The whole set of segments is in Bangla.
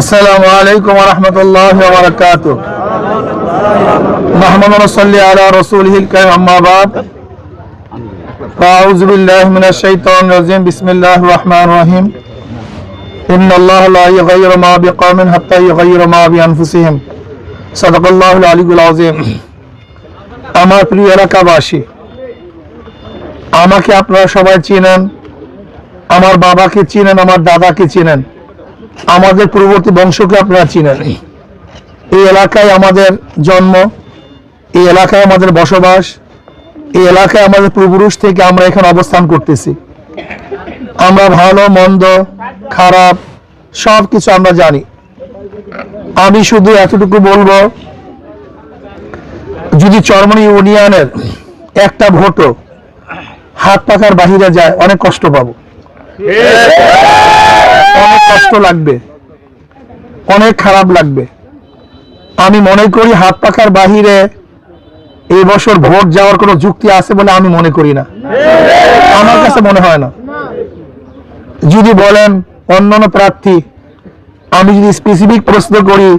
আসসালামু আলাইকুম ওয়া রাহমাতুল্লাহি ওয়া বারাকাতুহু। মুহাম্মাদুর রাসূলুল্লাহি আলা রাসূলিহিল কারীম, আম্মা বাদ। আউযু বিল্লাহি মিনাশ শাইতানির রাজীম। বিসমিল্লাহির রহমানির রহিম। ইন্নাল্লাহা লা ইউগাইয়িরু মা বিকওমিন হাত্তা ইউগাইয়িরু মা বিআনফুসিহিম। সাদাকাল্লাহুল আলিয়্যুল আযীম। আমার প্রিয় এলাকাবাসী, আমাকে আপনারা সবাই চিনেন, আমার বাবাকে চিনেন, আমার দাদাকে চিনেন, আমাদের পূর্ববর্তী বংশকে আপনারা চিনেন। এই এলাকায় আমাদের জন্ম, এই এলাকায় আমাদের বসবাস, এই এলাকায় আমাদের পূর্বপুরুষ থেকে আমরা এখানে অবস্থান করতেছি। আমরা ভালো মন্দ খারাপ সব কিছু আমরা জানি। আমি শুধু এতটুকু বলবো, যদি চরমনি ইউনিয়নের একটা ভোটও হাত পাকার বাহিরে যায়, অনেক কষ্ট পাবো, অনেক কষ্ট লাগবে, অনেক খারাপ লাগবে। আমি মনে করি হাত পাকার বাহিরে এই বছর ভোট যাওয়ার কোনো যুক্তি আছে বলে আমি মনে করি না, আমার কাছে মনে হয় না। যদি বলেন অন্যান্য প্রার্থী, আমি যদি স্পেসিফিক প্রশ্ন করি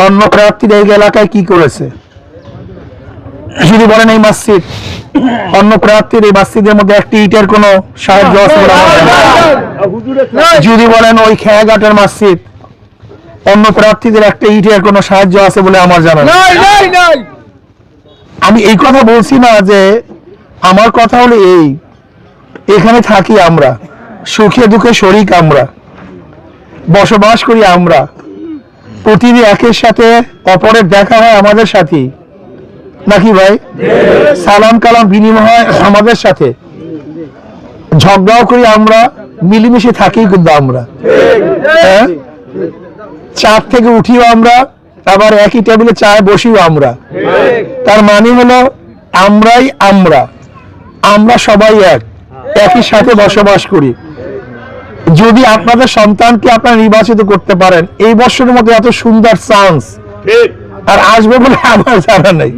অন্য প্রার্থীরা এই এলাকায় কি করেছে, যদি বলেন এই মসজিদ, অন্য প্রার্থীর এই মসজিদের মধ্যে একটি ইটের কোনো সাহায্য আছে বলে আমার জানা নেই। যদি বলেন ওই খেয়াঘাটের মসজিদ, অন্য প্রার্থীদের একটা ইটের কোনো সাহায্য আছে বলে আমার জানা নেই। আমি এই কথা বলছি না, যে আমার কথা হলো এই, এখানে থাকি আমরা, সুখে দুঃখে শরিক আমরা, বসবাস করি আমরা, প্রতিদিন একের সাথে অপরের দেখা হয় আমাদের সাথে, নাকি ভাই? সালাম কালাম বিনিময় হয় আমাদের সাথে, ঝগড়াও করি আমরা, মিলেমিশে থাকি কিন্তু আমরা, হ্যাঁ, চার থেকে উঠিও আমরা, আবার একই টেবিলে চায় বসিও আমরা। তার মানে হলো আমরাই আমরা, আমরা সবাই একই সাথে বসবাস করি। যদি আপনাদের সন্তানকে আপনারা নির্বাচিত করতে পারেন, এই বছরের মধ্যে এত সুন্দর চান্স আর আসবে বলে আমার জানা নেই।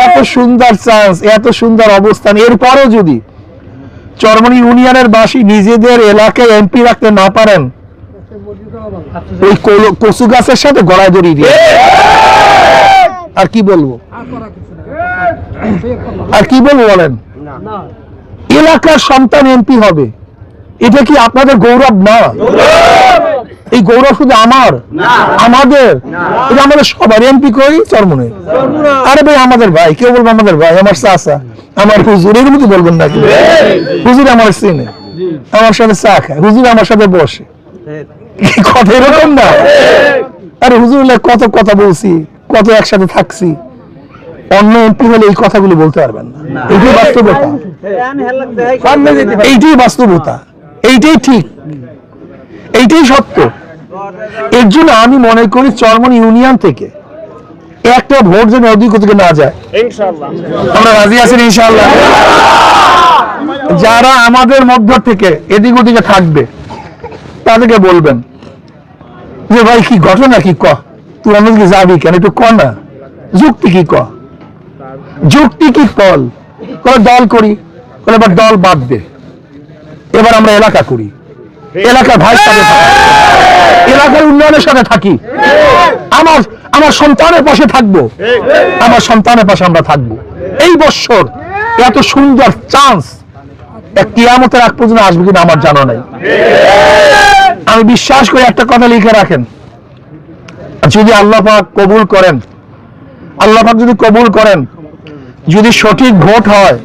এত সুন্দর চান্স, এত সুন্দর অবস্থান, এরপরও যদি চরমনি ইউনিয়নের বাসী নিজেদের এলাকায় এমপি রাখতে না পারেন, ওই কচু গাছের সাথে গলায় দড়ি দিয়ে আর কি বলবো, আর কি বলবো বলেন? এলাকার সন্তান এমপি হবে, এটা কি আপনাদের গৌরব না? এই গৌরব শুধু আমার, আমাদের, এটা আমাদের সবার। এমপি করি চরমনে, আরে ভাই আমাদের ভাই, কেউ বলবো আমাদের ভাই, আমার চাচা, আমার হুজুর, এগুলো কি বলবেন নাকি? হুজুর আমার চিনে, আমার সাথে চা খায়, হুজুর আমার সাথে বসে, কথা এরকম না? আরে হুজুর কত কথা বলছি, কত একসাথে থাকছি। অন্য এমপি হলে এই কথাগুলো বলতে পারবেন না। এইটাই বাস্তবতা, এইটাই বাস্তবতা, এইটাই ঠিক, এইটাই সত্য। এর জন্য আমি মনে করি চরমনি ইউনিয়ন থেকে একটা ভোট যেন অধিক থেকে না যায়। আমরা রাজি আছেন ইনশাআল্লাহ? যারা আমাদের মধ্য থেকে এদিক ওদিকে থাকবে তাদেরকে বলবেন যে ভাই কি ঘটনা, কি ক, তুই আমাদেরকে যাবি কেন, একটু ক না, যুক্তি কি ক, যুক্তি কি বল। দল করি, এবার দল বাদ দে, এবার আমরা এলাকা করি, এলাকার ভাইয়ের সাথে থাকি, এলাকার উন্নয়নের সাথে থাকি, আমার সন্তানের পাশে থাকবো, আমার সন্তানের পাশে আমরা থাকবো। এই বছর এত সুন্দর চান্স কিয়ামতের আগ পর্যন্ত আসবে কিনা আমার জানা নাই। আমি বিশ্বাস করি, একটা কথা লিখে রাখেন, যদি আল্লাহ পাক কবুল করেন, আল্লাহ পাক যদি কবুল করেন, যদি সঠিক ভোট হয়,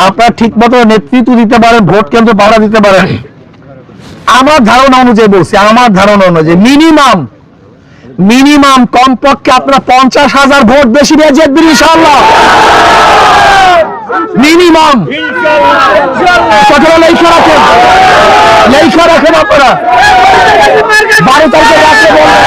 আপনারা ঠিক মতো নেতৃত্ব দিতে পারেন, ভোট কেন্দ্র পাহারা দিতে পারেন, আমার ধারণা অনুযায়ী বলছি, আমার ধারণা অনুযায়ী মিনিমাম কমপক্ষে আপনারা 50,000 ভোট বেশি নিয়ে জিতবেন ইনশাআল্লাহ। মিনিমাম লেখা রাখেন আপনারা, 12 তারিখে রাত্রে বলবেন।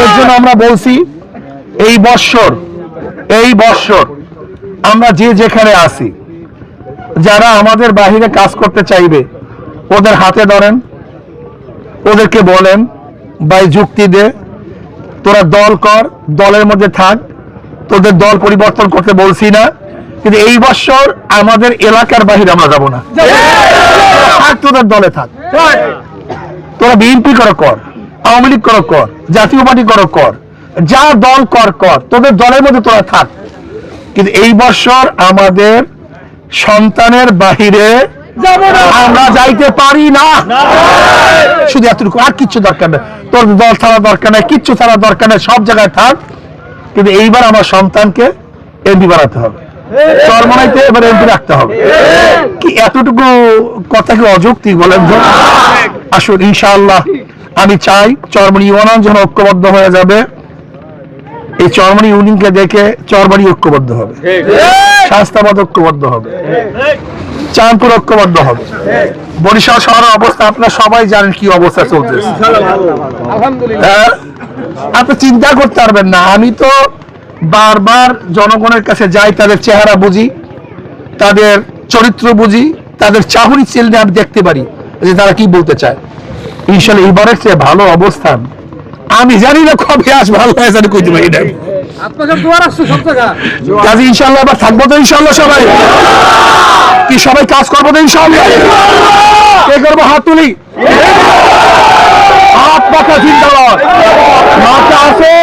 এর জন্য আমরা বলছি, এই বৎসর আমরা যে যেখানে আছি, যারা আমাদের বাহিরে কাজ করতে চাইবে ওদের হাতে ধরেন, ওদেরকে বলেন ভাই যুক্তি দে, তোরা দল কর, দলের মধ্যে থাক, তোদের দল পরিবর্তন করতে বলছি না, কিন্তু এই বছর আমাদের এলাকার বাহিরে আমরা যাব না। থাক, তোদের দলে থাক, তোরা বিএনপি করো কর, আওয়ামী লীগ করো কর, জাতীয় পার্টি করো কর, যা দল কর কর, তোদের দলের মধ্যে তোরা থাক, কিন্তু এই বছর আমাদের সন্তানের বাহিরে আমরা যাইতে পারি না। শুধু এতটুকু, আর কিচ্ছু দরকার নেই, তোর দল ছাড়া দরকার নেই, কিচ্ছু ছাড়া দরকার নেই, সব জায়গায় থাক, কিন্তু এইবার আমার সন্তানকে এমপি বানাতে হবে, চরমনাইতে এবার এমপি রাখতে হবে। কি এতটুকু কথা কি অযৌক্তিক বলেন? আসুন ইনশাআল্লাহ, আমি চাই চরমনি ইউনিয়ন যেন ঐক্যবদ্ধ হয়ে যাবে। এই চরমনি ইউনিয়নকে দেখে চরবাড়ি ঐক্যবদ্ধ হবে, শাস্তাবাদ ঐক্যবদ্ধ হবে, চাঁদপুর ঐক্যবদ্ধ হবে। বরিশাল শহরের অবস্থা আপনারা সবাই জানেন কি অবস্থা চলতেছে। আপনি চিন্তা করতে পারবেন না, আমি তো বারবার জনগণের কাছে যাই, তাদের চেহারা বুঝি, তাদের চরিত্র বুঝি, তাদের চাহনি চেলনে আমি দেখতে পারি যে তারা কি বলতে চায়। ইনশাল্লাহ এবারের চেয়ে ভালো অবস্থান আমি জানি না কবে আসবে, আল্লাহ জানে, কইতে পারি না। কাজে ইনশাল্লাহ আবার থাকবো তো ইনশাল্লাহ, সবাই কি সবাই কাজ করবো তো ইনশাল্লাহ। কে করবো? হাত তুলি, হাত পাখা জিন্দাবাদ, মাথা আছে।